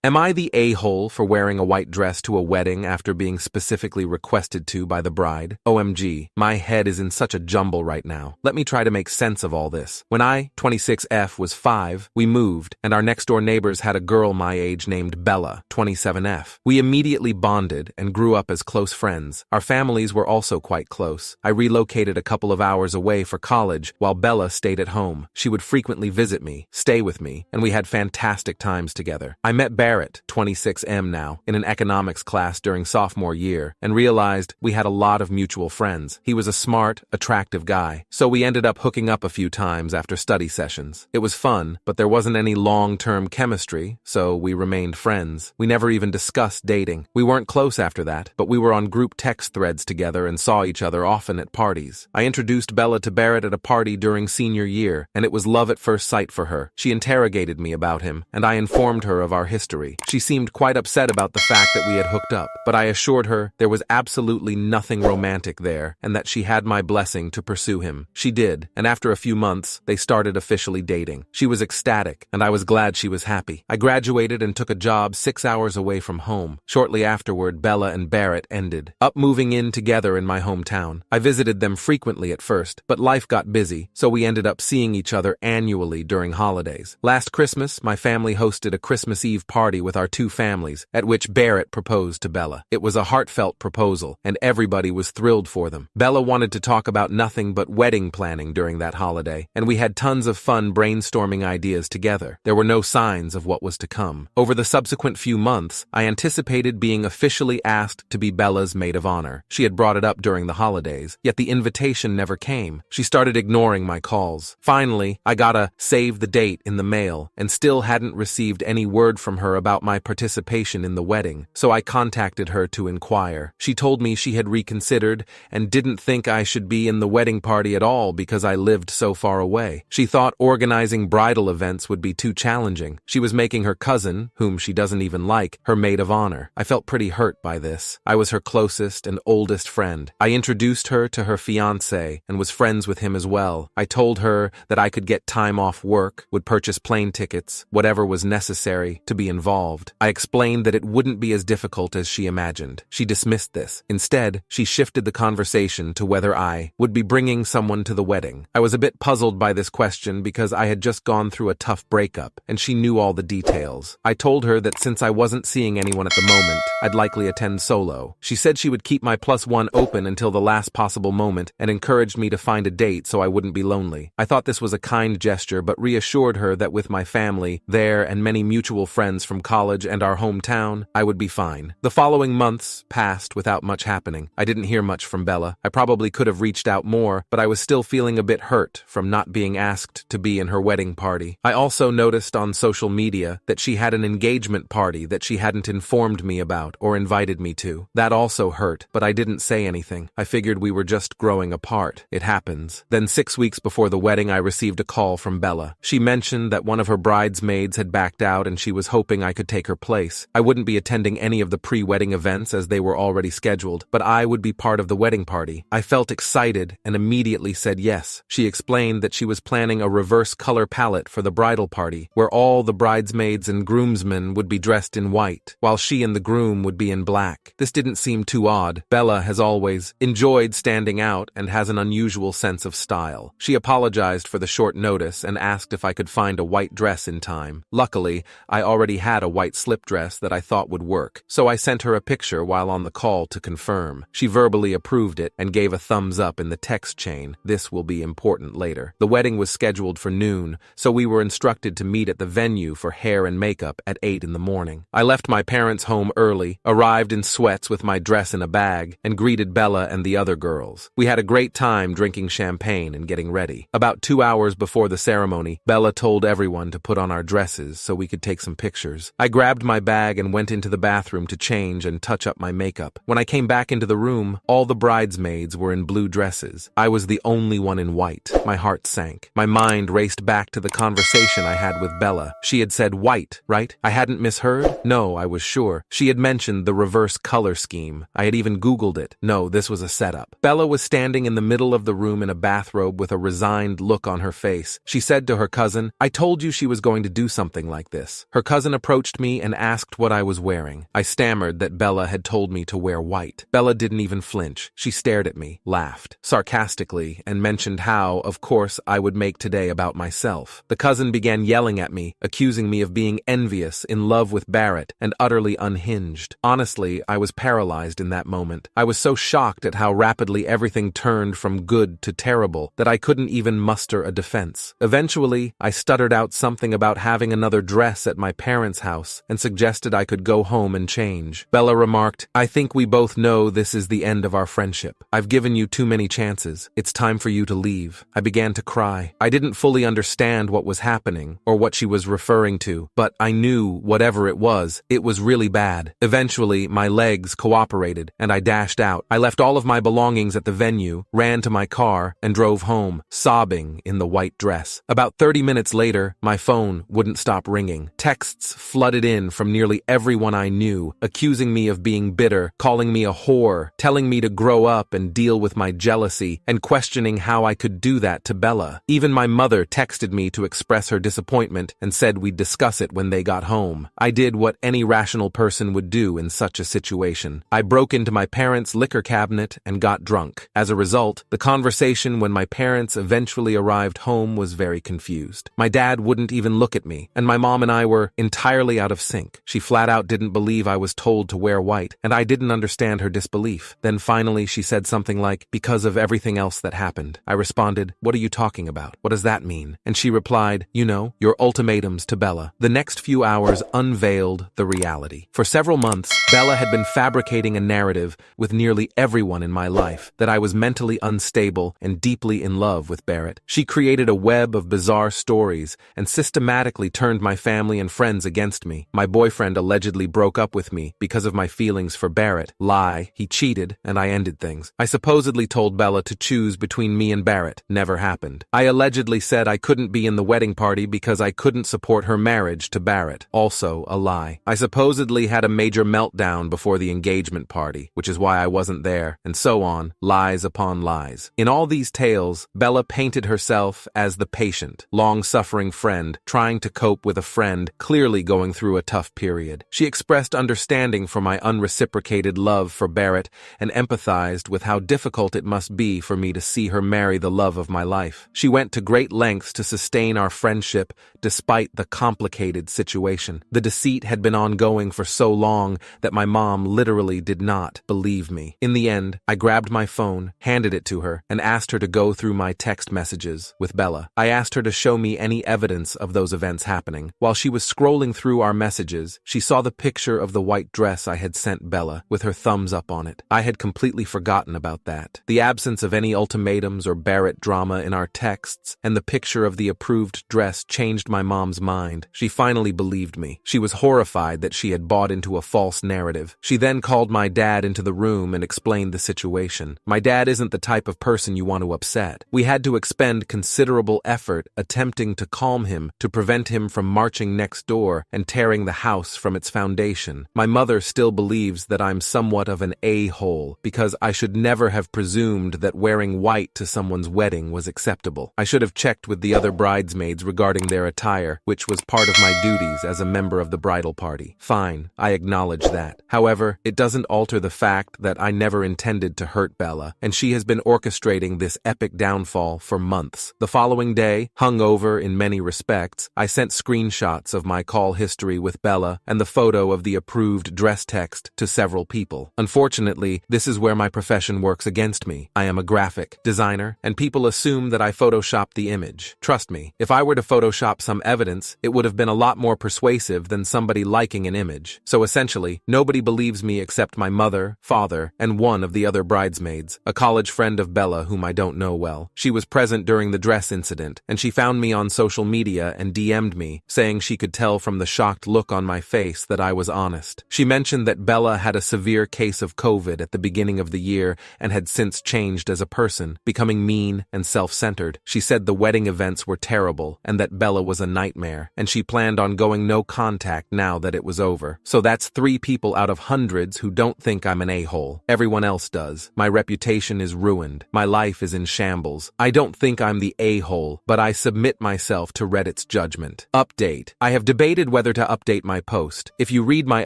Am I the a-hole for wearing a white dress to a wedding after being specifically requested to by the bride? OMG, my head is in such a jumble right now. Let me try to make sense of all this. When I, 26F, was 5, we moved, and our next-door neighbors had a girl my age named Bella, 27F. We immediately bonded and grew up as close friends. Our families were also quite close. I relocated a couple of hours away for college while Bella stayed at home. She would frequently visit me, stay with me, and we had fantastic times together. I met Barrett, 26M now, in an economics class during sophomore year, and realized we had a lot of mutual friends. He was a smart, attractive guy, so we ended up hooking up a few times after study sessions. It was fun, but there wasn't any long-term chemistry, so we remained friends. We never even discussed dating. We weren't close after that, but we were on group text threads together and saw each other often at parties. I introduced Bella to Barrett at a party during senior year, and it was love at first sight for her. She interrogated me about him, and I informed her of our history. She seemed quite upset about the fact that we had hooked up, but I assured her there was absolutely nothing romantic there and that she had my blessing to pursue him. She did, and after a few months, they started officially dating. She was ecstatic, and I was glad she was happy. I graduated and took a job 6 hours away from home. Shortly afterward, Bella and Barrett ended up moving in together in my hometown. I visited them frequently at first, but life got busy, so we ended up seeing each other annually during holidays. Last Christmas, my family hosted a Christmas Eve party with our two families, at which Barrett proposed to Bella. It was a heartfelt proposal, and everybody was thrilled for them. Bella wanted to talk about nothing but wedding planning during that holiday, and we had tons of fun brainstorming ideas together. There were no signs of what was to come. Over the subsequent few months, I anticipated being officially asked to be Bella's maid of honor. She had brought it up during the holidays, yet the invitation never came. She started ignoring my calls. Finally, I got a save the date in the mail, and still hadn't received any word from her about my participation in the wedding, so I contacted her to inquire. She told me she had reconsidered and didn't think I should be in the wedding party at all because I lived so far away. She thought organizing bridal events would be too challenging. She was making her cousin, whom she doesn't even like, her maid of honor. I felt pretty hurt by this. I was her closest and oldest friend. I introduced her to her fiancé and was friends with him as well. I told her that I could get time off work, would purchase plane tickets, whatever was necessary to be involved. I explained that it wouldn't be as difficult as she imagined. She dismissed this. Instead, she shifted the conversation to whether I would be bringing someone to the wedding. I was a bit puzzled by this question because I had just gone through a tough breakup, and she knew all the details. I told her that since I wasn't seeing anyone at the moment, I'd likely attend solo. She said she would keep my +1 open until the last possible moment and encouraged me to find a date so I wouldn't be lonely. I thought this was a kind gesture, but reassured her that with my family there and many mutual friends from college and our hometown, I would be fine. The following months passed without much happening. I didn't hear much from Bella. I probably could have reached out more, but I was still feeling a bit hurt from not being asked to be in her wedding party. I also noticed on social media that she had an engagement party that she hadn't informed me about or invited me to. That also hurt, but I didn't say anything. I figured we were just growing apart. It happens. Then 6 weeks before the wedding, I received a call from Bella. She mentioned that one of her bridesmaids had backed out and she was hoping I could take her place. I wouldn't be attending any of the pre-wedding events as they were already scheduled, but I would be part of the wedding party. I felt excited and immediately said yes. She explained that she was planning a reverse color palette for the bridal party, where all the bridesmaids and groomsmen would be dressed in white, while she and the groom would be in black. This didn't seem too odd. Bella has always enjoyed standing out and has an unusual sense of style. She apologized for the short notice and asked if I could find a white dress in time. Luckily, I already had a white slip dress that I thought would work, so I sent her a picture while on the call to confirm. She verbally approved it and gave a thumbs up in the text chain. This will be important later. The wedding was scheduled for noon, so we were instructed to meet at the venue for hair and makeup at 8 in the morning. I left my parents' home early, arrived in sweats with my dress in a bag, and greeted Bella and the other girls. We had a great time drinking champagne and getting ready. About 2 hours before the ceremony, Bella told everyone to put on our dresses so we could take some pictures. I grabbed my bag and went into the bathroom to change and touch up my makeup. When I came back into the room, all the bridesmaids were in blue dresses. I was the only one in white. My heart sank. My mind raced back to the conversation I had with Bella. She had said white, right? I hadn't misheard? No, I was sure. She had mentioned the reverse color scheme. I had even Googled it. No, this was a setup. Bella was standing in the middle of the room in a bathrobe with a resigned look on her face. She said to her cousin, "I told you she was going to do something like this." Her cousin approached approached me and asked what I was wearing. I stammered that Bella had told me to wear white. Bella didn't even flinch. She stared at me, laughed sarcastically, and mentioned how, of course, I would make today about myself. The cousin began yelling at me, accusing me of being envious, in love with Barrett, and utterly unhinged. Honestly, I was paralyzed in that moment. I was so shocked at how rapidly everything turned from good to terrible that I couldn't even muster a defense. Eventually, I stuttered out something about having another dress at my parents' house and suggested I could go home and change. Bella remarked, "I think we both know this is the end of our friendship. I've given you too many chances. It's time for you to leave." I began to cry. I didn't fully understand what was happening or what she was referring to, but I knew whatever it was really bad. Eventually, my legs cooperated and I dashed out. I left all of my belongings at the venue, ran to my car, and drove home, sobbing in the white dress. About 30 minutes later, my phone wouldn't stop ringing. Texts flooded in from nearly everyone I knew, accusing me of being bitter, calling me a whore, telling me to grow up and deal with my jealousy, and questioning how I could do that to Bella. Even my mother texted me to express her disappointment and said we'd discuss it when they got home. I did what any rational person would do in such a situation. I broke into my parents' liquor cabinet and got drunk. As a result, the conversation when my parents eventually arrived home was very confused. My dad wouldn't even look at me, and my mom and I were entirely out of sync. She flat out didn't believe I was told to wear white, and I didn't understand her disbelief. Then finally she said something like, "Because of everything else that happened." I responded, "What are you talking about? What does that mean?" And she replied, "You know, your ultimatums to Bella." The next few hours unveiled the reality. For several months, Bella had been fabricating a narrative with nearly everyone in my life that I was mentally unstable and deeply in love with Barrett. She created a web of bizarre stories and systematically turned my family and friends against me. My boyfriend allegedly broke up with me because of my feelings for Barrett. Lie, he cheated, and I ended things. I supposedly told Bella to choose between me and Barrett. Never happened. I allegedly said I couldn't be in the wedding party because I couldn't support her marriage to Barrett. Also a lie. I supposedly had a major meltdown before the engagement party, which is why I wasn't there, and so on, lies upon lies. In all these tales, Bella painted herself as the patient, long-suffering friend, trying to cope with a friend clearly going through a tough period. She expressed understanding for my unreciprocated love for Barrett and empathized with how difficult it must be for me to see her marry the love of my life. She went to great lengths to sustain our friendship despite the complicated situation. The deceit had been ongoing for so long that my mom literally did not believe me. In the end, I grabbed my phone, handed it to her, and asked her to go through my text messages with Bella. I asked her to show me any evidence of those events happening. While she was scrolling through our messages, she saw the picture of the white dress I had sent Bella, with her thumbs up on it. I had completely forgotten about that. The absence of any ultimatums or Barrett drama in our texts and the picture of the approved dress changed my mom's mind. She finally believed me. She was horrified that she had bought into a false narrative. She then called my dad into the room and explained the situation. My dad isn't the type of person you want to upset. We had to expend considerable effort attempting to calm him to prevent him from marching next door and tearing the house from its foundation. My mother still believes that I'm somewhat of an a-hole because I should never have presumed that wearing white to someone's wedding was acceptable. I should have checked with the other bridesmaids regarding their attire, which was part of my duties as a member of the bridal party. Fine, I acknowledge that. However, it doesn't alter the fact that I never intended to hurt Bella, and she has been orchestrating this epic downfall for months. The following day, hungover in many respects, I sent screenshots of my call history with Bella and the photo of the approved dress text to several people. Unfortunately, this is where my profession works against me. I am a graphic designer, and people assume that I photoshopped the image. Trust me, if I were to Photoshop some evidence, it would have been a lot more persuasive than somebody liking an image. So essentially, nobody believes me except my mother, father, and one of the other bridesmaids, a college friend of Bella whom I don't know well. She was present during the dress incident, and she found me on social media and DM'd me, saying she could tell from the shocked look on my face that I was honest. She mentioned that Bella had a severe case of COVID at the beginning of the year and had since changed as a person, becoming mean and self-centered. She said the wedding events were terrible and that Bella was a nightmare, and she planned on going no contact now that it was over. So that's 3 people out of hundreds who don't think I'm an a-hole. Everyone else does. My reputation is ruined. My life is in shambles. I don't think I'm the a-hole, but I submit myself to Reddit's judgment. Update. I have debated whether whether to update my post. If you read my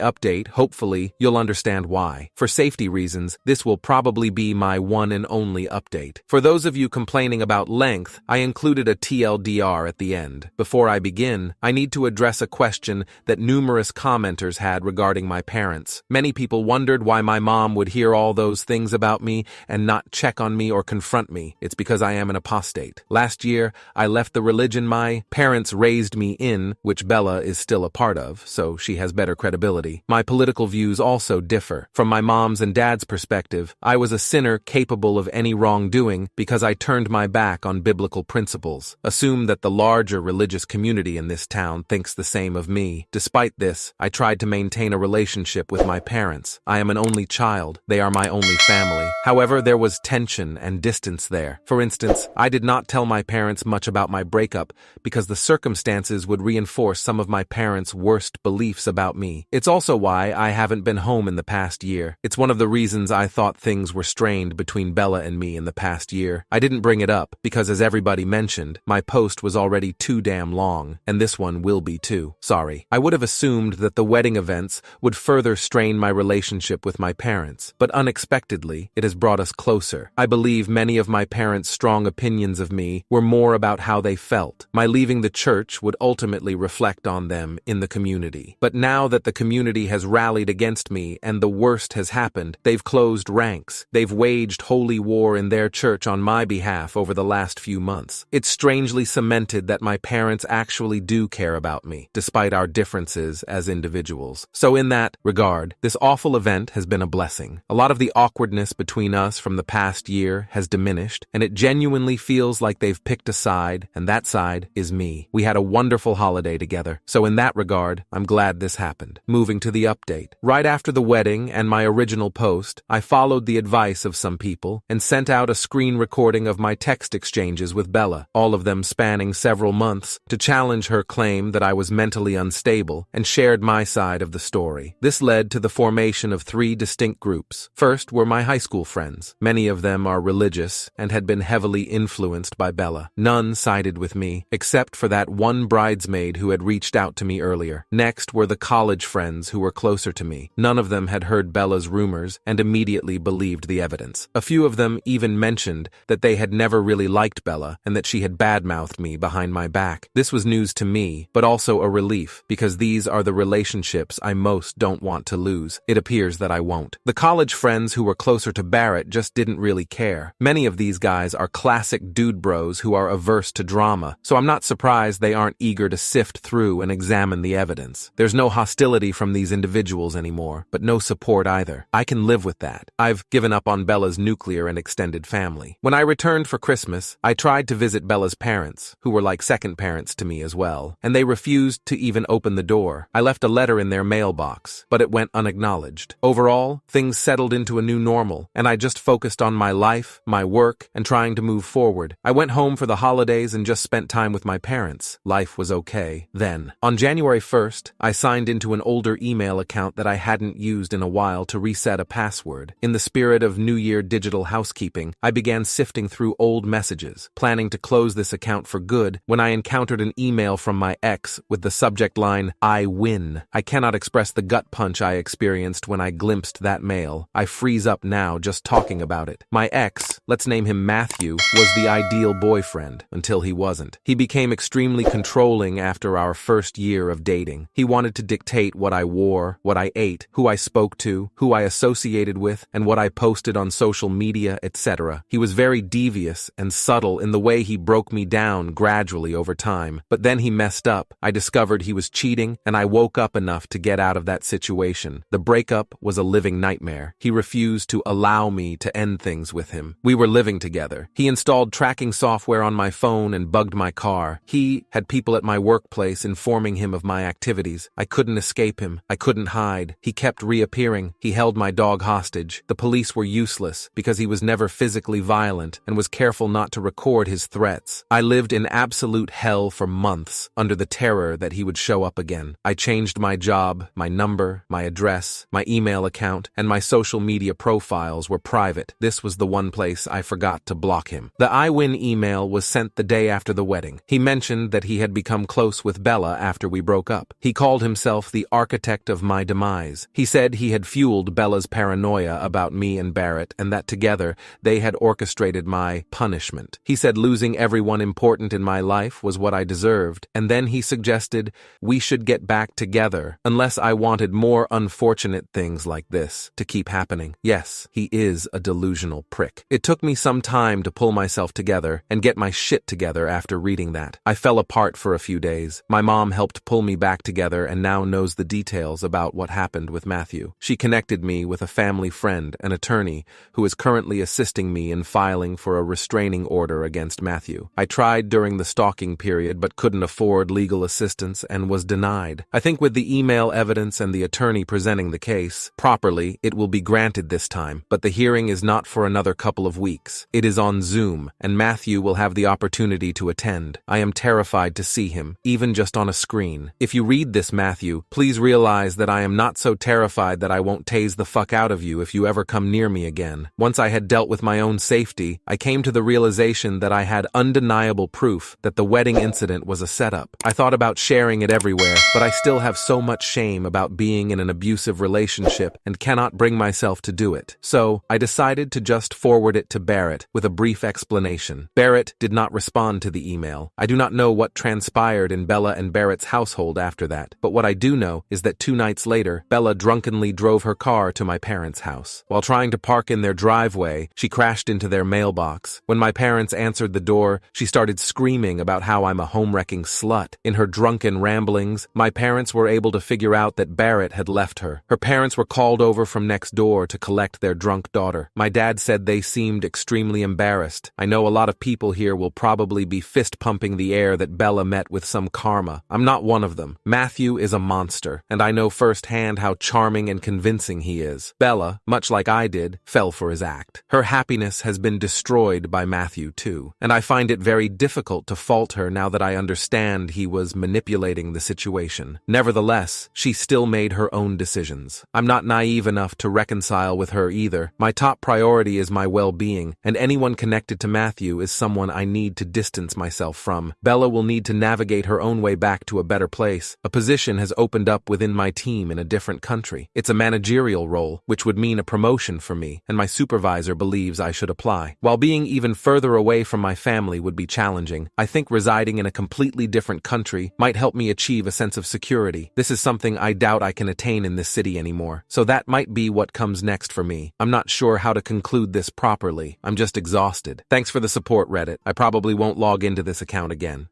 update, hopefully, you'll understand why. For safety reasons, this will probably be my one and only update. For those of you complaining about length, I included a TLDR at the end. Before I begin, I need to address a question that numerous commenters had regarding my parents. Many people wondered why my mom would hear all those things about me and not check on me or confront me. It's because I am an apostate. Last year, I left the religion my parents raised me in, which Bella is still a part of, so she has better credibility. My political views also differ. From my mom's and dad's perspective, I was a sinner capable of any wrongdoing because I turned my back on biblical principles. Assume that the larger religious community in this town thinks the same of me. Despite this, I tried to maintain a relationship with my parents. I am an only child. They are my only family. However, there was tension and distance there. For instance, I did not tell my parents much about my breakup because the circumstances would reinforce some of my parents' worst beliefs about me. It's also why I haven't been home in the past year. It's one of the reasons I thought things were strained between Bella and me in the past year. I didn't bring it up because, as everybody mentioned, my post was already too damn long, and this one will be too. Sorry. I would have assumed that the wedding events would further strain my relationship with my parents, but unexpectedly, it has brought us closer. I believe many of my parents' strong opinions of me were more about how they felt. My leaving the church would ultimately reflect on them in the community. But now that the community has rallied against me and the worst has happened, they've closed ranks. They've waged holy war in their church on my behalf over the last few months. It's strangely cemented that my parents actually do care about me, despite our differences as individuals. So in that regard, this awful event has been a blessing. A lot of the awkwardness between us from the past year has diminished, and it genuinely feels like they've picked a side, and that side is me. We had a wonderful holiday together, so in that regard, I'm glad this happened. Moving to the update. Right after the wedding and my original post, I followed the advice of some people and sent out a screen recording of my text exchanges with Bella, all of them spanning several months, to challenge her claim that I was mentally unstable, and shared my side of the story. This led to the formation of 3 distinct groups. First were my high school friends. Many of them are religious and had been heavily influenced by Bella. None sided with me, except for that one bridesmaid who had reached out to me earlier. Next were the college friends who were closer to me. None of them had heard Bella's rumors and immediately believed the evidence. A few of them even mentioned that they had never really liked Bella and that she had badmouthed me behind my back. This was news to me, but also a relief, because these are the relationships I most don't want to lose. It appears that I won't. The college friends who were closer to Barrett just didn't really care. Many of these guys are classic dude bros who are averse to drama, so I'm not surprised they aren't eager to sift through and examine the evidence. There's no hostility from these individuals anymore, but no support either. I can live with that. I've given up on Bella's nuclear and extended family. When I returned for Christmas, I tried to visit Bella's parents, who were like second parents to me as well, and they refused to even open the door. I left a letter in their mailbox, but it went unacknowledged. Overall, things settled into a new normal, and I just focused on my life, my work, and trying to move forward. I went home for the holidays and just spent time with my parents. Life was okay then. On January 1st, I signed into an older email account that I hadn't used in a while to reset a password. In the spirit of New Year digital housekeeping, I began sifting through old messages, planning to close this account for good, when I encountered an email from my ex with the subject line, "I win." I cannot express the gut punch I experienced when I glimpsed that mail. I freeze up now just talking about it. My ex, let's name him Matthew, was the ideal boyfriend until he wasn't. He became extremely controlling after our first year of dating. He wanted to dictate what I wore, what I ate, who I spoke to, who I associated with, and what I posted on social media, etc. He was very devious and subtle in the way he broke me down gradually over time. But then he messed up. I discovered he was cheating, and I woke up enough to get out of that situation. The breakup was a living nightmare. He refused to allow me to end things with him. We were living together. He installed tracking software on my phone and bugged my car. He had people at my workplace informing him of my activities. I couldn't escape him. I couldn't hide. He kept reappearing. He held my dog hostage. The police were useless because he was never physically violent and was careful not to record his threats. I lived in absolute hell for months under the terror that he would show up again. I changed my job, my number, my address, my email account, and my social media profiles were private. This was the one place I forgot to block him. The I win email was sent the day after the wedding. He mentioned that he had become close with Bella after we broke up. He called himself the architect of my demise. He said he had fueled Bella's paranoia about me and Barrett, and that together they had orchestrated my punishment. He said losing everyone important in my life was what I deserved, and then he suggested we should get back together unless I wanted more unfortunate things like this to keep happening. Yes, he is a delusional prick. It took me some time to pull myself together and get my shit together after reading that. I fell apart for a few days. My mom helped pull me back together and now knows the details about what happened with Matthew. She connected me with a family friend, an attorney, who is currently assisting me in filing for a restraining order against Matthew. I tried during the stalking period but couldn't afford legal assistance and was denied. I think with the email evidence and the attorney presenting the case properly, it will be granted this time, but the hearing is not for another couple of weeks. It is on Zoom, and Matthew will have the opportunity to attend. I am terrified to see him, even just on a screen. If you read this, Matthew, please realize that I am not so terrified that I won't tase the fuck out of you if you ever come near me again. Once I had dealt with my own safety, I came to the realization that I had undeniable proof that the wedding incident was a setup. I thought about sharing it everywhere, but I still have so much shame about being in an abusive relationship and cannot bring myself to do it. So, I decided to just forward it to Barrett with a brief explanation. Barrett did not respond to the email. I do not know what transpired in Bella and Barrett's household after that, but what I do know is that 2 nights later, Bella drunkenly drove her car to my parents' house. While trying to park in their driveway, she crashed into their mailbox. When my parents answered the door, she started screaming about how I'm a home-wrecking slut. In her drunken ramblings, my parents were able to figure out that Barrett had left her. Her parents were called over from next door to collect their drunk daughter. My dad said they seemed extremely embarrassed. I know a lot of people here will probably be fist-pumping the air that Bella met with some karma. I'm not one of them. Matthew is a monster, and I know firsthand how charming and convincing he is. Bella, much like I did, fell for his act. Her happiness has been destroyed by Matthew too, and I find it very difficult to fault her now that I understand he was manipulating the situation. Nevertheless, she still made her own decisions. I'm not naive enough to reconcile with her either. My top priority is my well-being, and anyone connected to Matthew is someone I need to distance myself from. Bella will need to navigate her own way back to a better place. A position has opened up within my team in a different country. It's a managerial role, which would mean a promotion for me, and my supervisor believes I should apply. While being even further away from my family would be challenging, I think residing in a completely different country might help me achieve a sense of security. This is something I doubt I can attain in this city anymore, so that might be what comes next for me. I'm not sure how to conclude this properly. I'm just exhausted. Thanks for the support, Reddit. I probably won't log into this account again.